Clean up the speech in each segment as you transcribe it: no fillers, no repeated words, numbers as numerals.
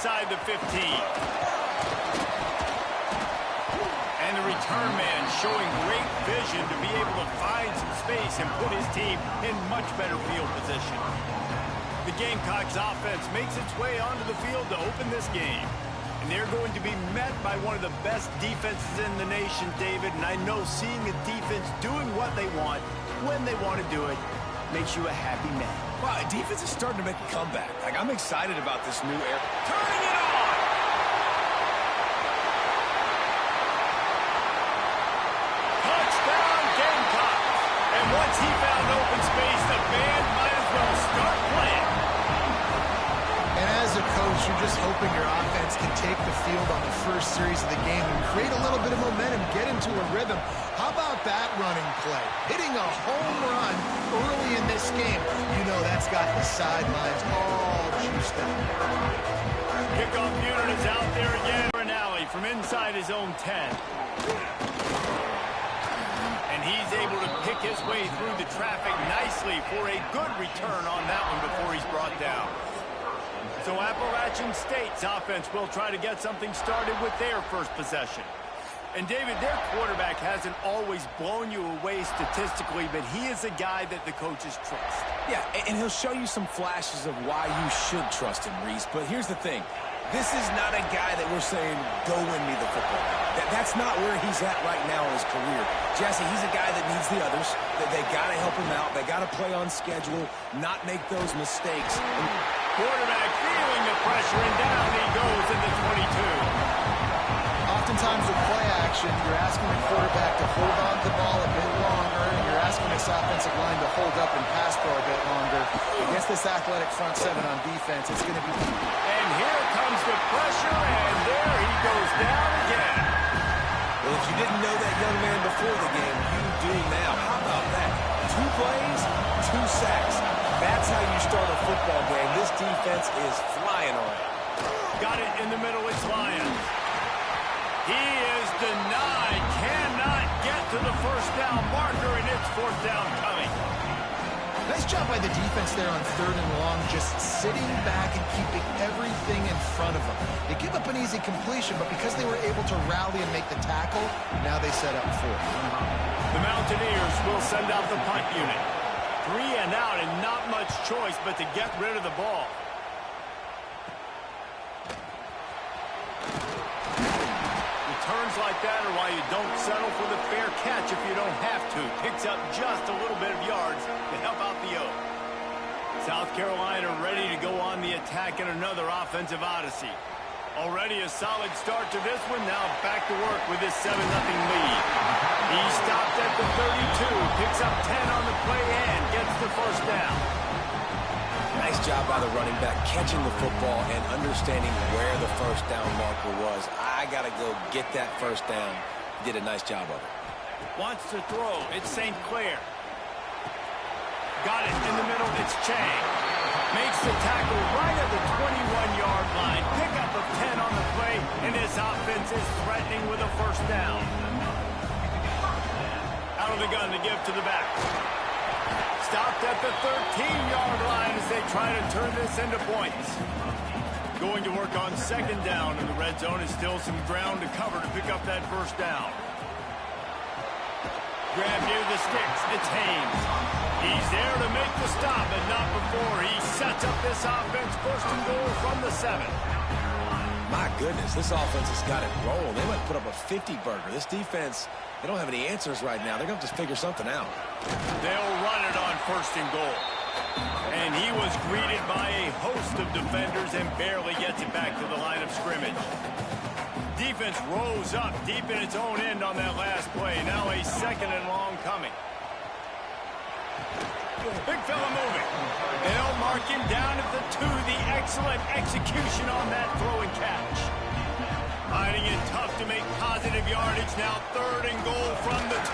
inside the 15. And the return man showing great vision to be able to find some space and put his team in much better field position. The Gamecocks offense makes its way onto the field to open this game. And they're going to be met by one of the best defenses in the nation, David. And I know seeing a defense doing what they want, when they want to do it, makes you a happy man. Well, defense is starting to make a comeback. Like, I'm excited about this new era. Turning it on! Touchdown, Gamecocks! And once he found open space, the band might as well start playing. And as a coach, you're just hoping your offense can take the field on the first series of the game and create a little bit of momentum, get into a rhythm. How about that running play? Hitting a home run early in this game. You know that's got the sidelines all juiced up. Kickoff unit is out there again for an alley from inside his own 10. And he's able to pick his way through the traffic nicely for a good return on that one before he's brought down. So Appalachian State's offense will try to get something started with their first possession. And, David, their quarterback hasn't always blown you away statistically, but he is a guy that the coaches trust. Yeah, and he'll show you some flashes of why you should trust him, Reese. But here's the thing. This is not a guy that we're saying, go win me the football. That's not where he's at right now in his career. Jesse, he's a guy that needs the others. They got to help him out. They got to play on schedule, not make those mistakes. Quarterback feeling the pressure, and down he goes in the 22. Oftentimes with play action, you're asking the quarterback to hold on to the ball a bit longer, and you're asking this offensive line to hold up and pass pro a bit longer. Against this athletic front seven on defense, it's going to be key. And here comes the pressure, and there he goes down again. Well, if you didn't know that young man before the game, you do now. How about that? 2 plays, 2 sacks. That's how you start a football game. This defense is flying around. Got it in the middle, it's Lions. He is denied, cannot get to the first down marker, and it's 4th down coming. Nice job by the defense there on 3rd and long, just sitting back and keeping everything in front of them. They give up an easy completion, but because they were able to rally and make the tackle, now they set up 4th. The Mountaineers will send out the punt unit. 3 and out, and not much choice but to get rid of the ball. Returns like that are why you don't settle for the fair catch if you don't have to. Picks up just a little bit of yards to help out the Oak. South Carolina ready to go on the attack in another offensive odyssey. Already a solid start to this one. Now back to work with this 7-0 lead. He stopped at the 32, picks up 10 on the play and gets the first down. Nice job by the running back, catching the football and understanding where the first down marker was. I got to go get that first down. Did a nice job of it. Wants to throw. It's St. Clair. Got it in the middle. It's Chang. Makes the tackle right at the 21-yard line. Pickup of 10 on the play, and this offense is threatening with a first down. Out of the gun to give to the back. Stopped at the 13-yard line as they try to turn this into points. Going to work on 2nd down, and the red zone is still some ground to cover to pick up that first down. Grab near the sticks. It's Haynes. He's there to make the stop, but not before he sets up this offense 1st and goal from the 7. My goodness, this offense has got it rolling. They might put up a 50-burger. This defense, they don't have any answers right now. They're going to have to figure something out. They'll run it on 1st and goal. And he was greeted by a host of defenders and barely gets it back to the line of scrimmage. Defense rose up deep in its own end on that last play. Now a 2nd and long coming. Big fella moving. They'll mark him down at the 2. The excellent execution on that throw and catch. Hiding it tough to make positive yardage. Now 3rd and goal from the 2.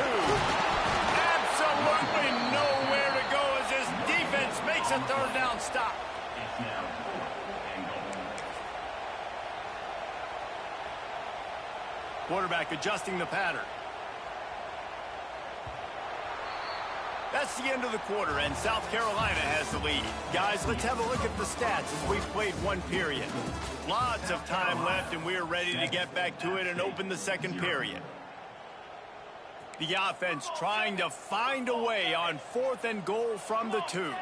Absolutely nowhere to go as this defense makes a 3rd down stop. Quarterback adjusting the pattern. That's the end of the quarter, and South Carolina has the lead. Guys, let's have a look at the stats as we've played one period. Lots of time left, and we're ready to get back to it and open the second period. The offense trying to find a way on 4th and goal from the 2.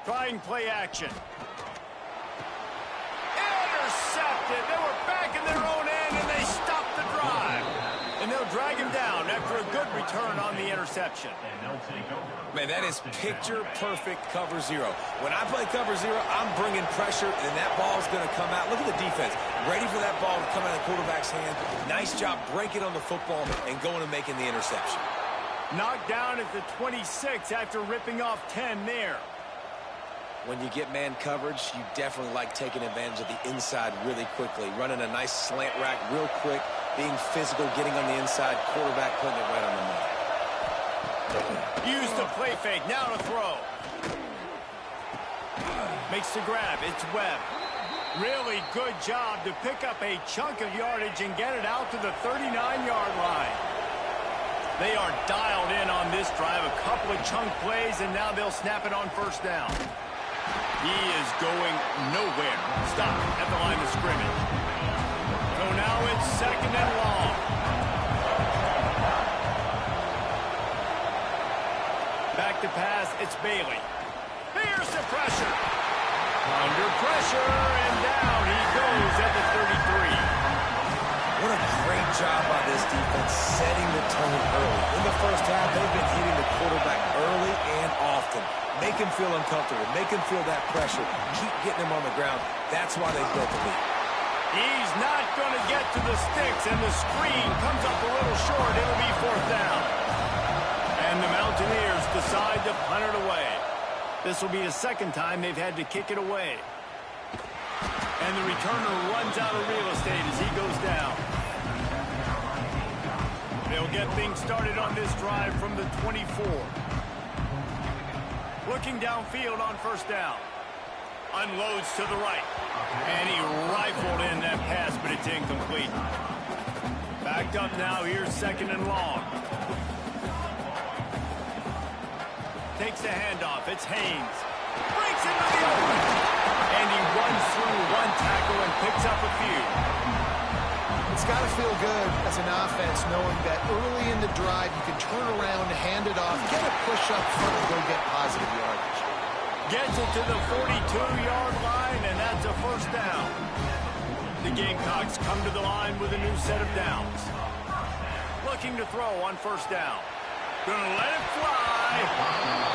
Trying play action. Intercepted. They were back in their own end, and they stopped the drive. And they'll drag him down after a good return on the interception. Man, that is picture-perfect cover 0. When I play cover 0, I'm bringing pressure, and that ball's going to come out. Look at the defense. Ready for that ball to come out of the quarterback's hand. Nice job breaking on the football and going and making the interception. Knocked down at the 26 after ripping off 10 there. When you get man coverage, you definitely like taking advantage of the inside really quickly. Running a nice slant rack real quick, being physical, getting on the inside, quarterback putting it right on the money. Used the play fake, now to throw. Makes the grab, it's Webb. Really good job to pick up a chunk of yardage and get it out to the 39-yard line. They are dialed in on this drive, a couple of chunk plays, and now they'll snap it on first down. He is going nowhere. Stop at the line of scrimmage. So now it's 2nd and long. Back to pass, it's Bailey. Here's the pressure. Under pressure, and down he goes at the 33. What a great job by this defense setting the tone early. In the first half, they've been hitting the quarterback early and often. Make him feel uncomfortable. Make him feel that pressure. Keep getting him on the ground. That's why they built the lead. He's not going to get to the sticks, and the screen comes up a little short. It'll be 4th down. And the Mountaineers decide to punt it away. This will be the 2nd time they've had to kick it away. And the returner runs out of real estate as he goes down. They'll get things started on this drive from the 24. Looking downfield on first down. Unloads to the right. And he rifled in that pass, but it's incomplete. Backed up now, here's 2nd and long. Takes the handoff, it's Haynes. Breaks into the open. And he runs through one tackle and picks up a few. It's got to feel good as an offense knowing that early in the drive you can turn around, hand it off, get a push up front, and go get positive yardage. Gets it to the 42-yard line, and that's a first down. The Gamecocks come to the line with a new set of downs. Looking to throw on first down. Gonna let it fly.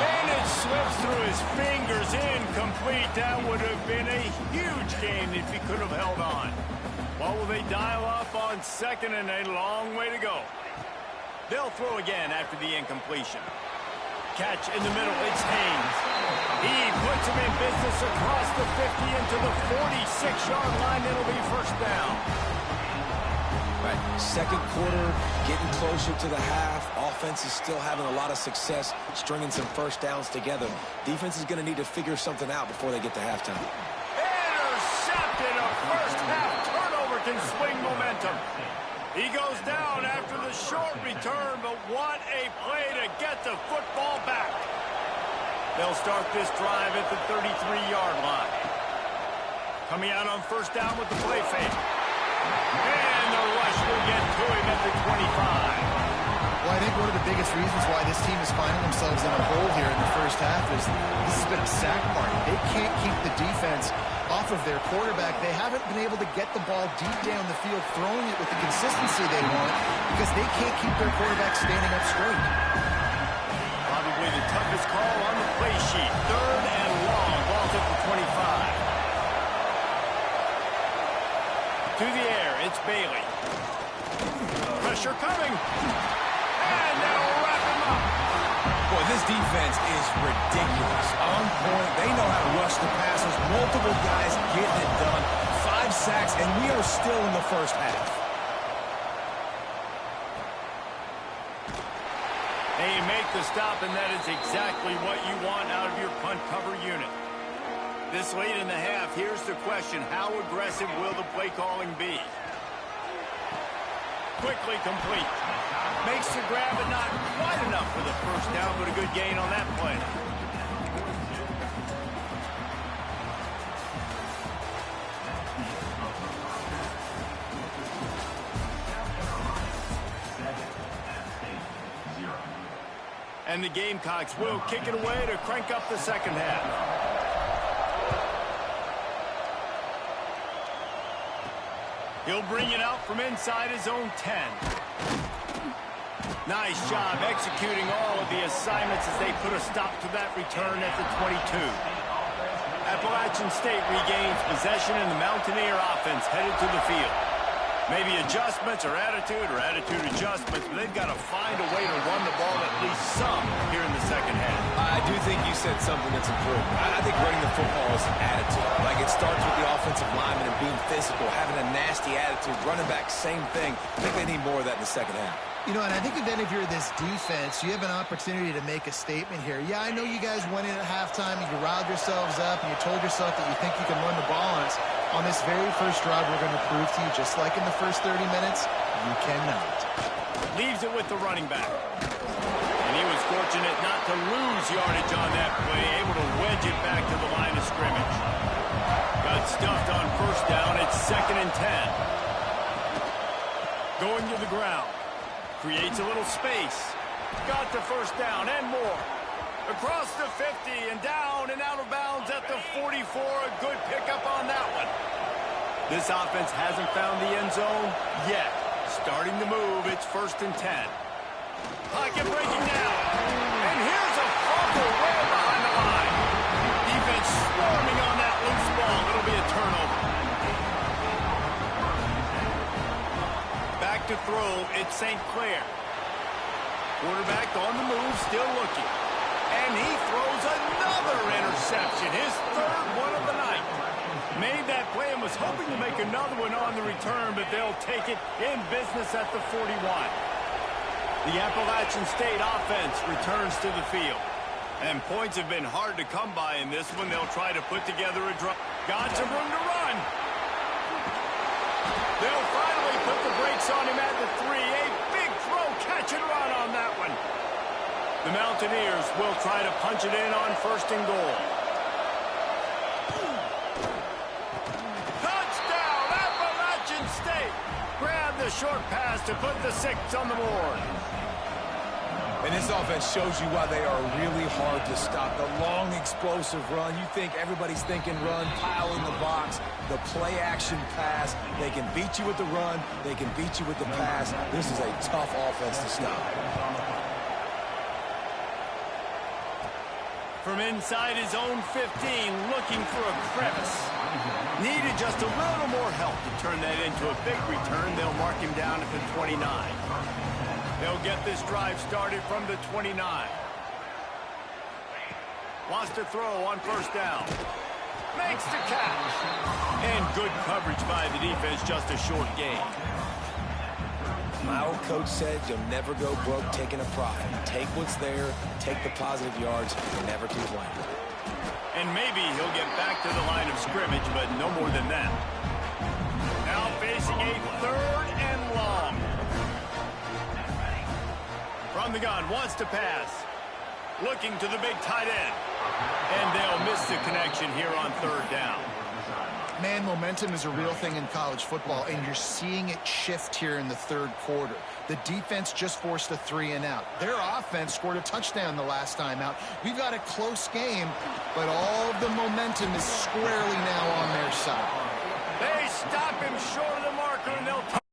And it slips through his fingers. Incomplete. That would have been a huge gain if he could have held on. What will they dial up on 2nd and a long way to go? They'll throw again after the incompletion. Catch in the middle. It's Haynes. He puts him in business across the 50 into the 46-yard line. It'll be first down. Right. 2nd quarter, getting closer to the half. Offense is still having a lot of success stringing some first downs together. Defense is going to need to figure something out before they get to halftime. Intercepted. A first half turnover can swing momentum. He goes down after the short return, but what a play to get the football back. They'll start this drive at the 33-yard line. Coming out on first down with the play fake. And the rush will get to him at the 25. Well, I think one of the biggest reasons why this team is finding themselves in a hole here in the first half is this has been a sack party. They can't keep the defense off of their quarterback. They haven't been able to get the ball deep down the field, throwing it with the consistency they want because they can't keep their quarterback standing up straight. Probably the toughest call on the play sheet. 3rd and long. Ball's at the 25. To the air, it's Bailey. Pressure coming. And they'll wrap him up. Boy, this defense is ridiculous. On point, they know how to rush the passers. Multiple guys getting it done. 5 sacks, and we are still in the first half. They make the stop, and that is exactly what you want out of your punt cover unit. This late in the half, here's the question. How aggressive will the play calling be? Quickly complete. Makes the grab, but not quite enough for the first down, but a good gain on that play. And the Gamecocks will kick it away to crank up the second half. He'll bring it out from inside his own 10. Nice job executing all of the assignments as they put a stop to that return at the 22. Appalachian State regains possession and the Mountaineer offense headed to the field. Maybe adjustments or attitude adjustments, but they've got to find a way to run the ball at least some here in the second half. I do think you said something that's important. I think running the football is an attitude. Like, it starts with the offensive lineman and being physical, having a nasty attitude. Running back, same thing. I think they need more of that in the second half. You know, and I think then if you're this defense, you have an opportunity to make a statement here. Yeah, I know you guys went in at halftime and you riled yourselves up and you told yourself that you think you can run the ball on us. On this very first drive, we're going to prove to you, just like in the first 30 minutes, you cannot. Leaves it with the running back. And he was fortunate not to lose yardage on that play, able to wedge it back to the line of scrimmage. Got stuffed on first down. It's 2nd and 10. Going to the ground. Creates a little space. Got the first down and more. Across the 50 and down and out of bounds at the 44. A good pickup on that one. This offense hasn't found the end zone yet. Starting to move. It's 1st and 10. Pocket breaking down. And here's a fumble way behind the line. Defense swarming on that loose ball. It'll be a turnover. Back to throw. It's St. Clair. Quarterback on the move, still looking. And he throws another interception, his 3rd one of the night. Made that play and was hoping to make another one on the return, but they'll take it in business at the 41. The Appalachian State offense returns to the field. And points have been hard to come by in this one. They'll try to put together a drive. Got some room to run. They'll finally put the brakes on him at the 3. A big throw, catch and run on that one. The Mountaineers will try to punch it in on 1st and goal. Touchdown, Appalachian State. Grab the short pass to put the 6 on the board. And this offense shows you why they are really hard to stop. The long, explosive run. You think everybody's thinking run, pile in the box. The play-action pass. They can beat you with the run. They can beat you with the pass. This is a tough offense to stop. From inside his own 15, looking for a crevice. Needed just a little more help to turn that into a big return. They'll mark him down at the 29. They'll get this drive started from the 29. Wants to throw on 1st down. Makes the catch. And good coverage by the defense, just a short gain. My old coach said you'll never go broke taking a profit. Take what's there, take the positive yards, and never complain. And maybe he'll get back to the line of scrimmage, but no more than that. Now facing a 3rd and long. From the gun, wants to pass. Looking to the big tight end. And they'll miss the connection here on 3rd down. Man, momentum is a real thing in college football, and you're seeing it shift here in the 3rd quarter. The defense just forced a 3 and out. Their offense scored a touchdown the last time out. We've got a close game, but all of the momentum is squarely now on their side. They stop him short of the marker, and they'll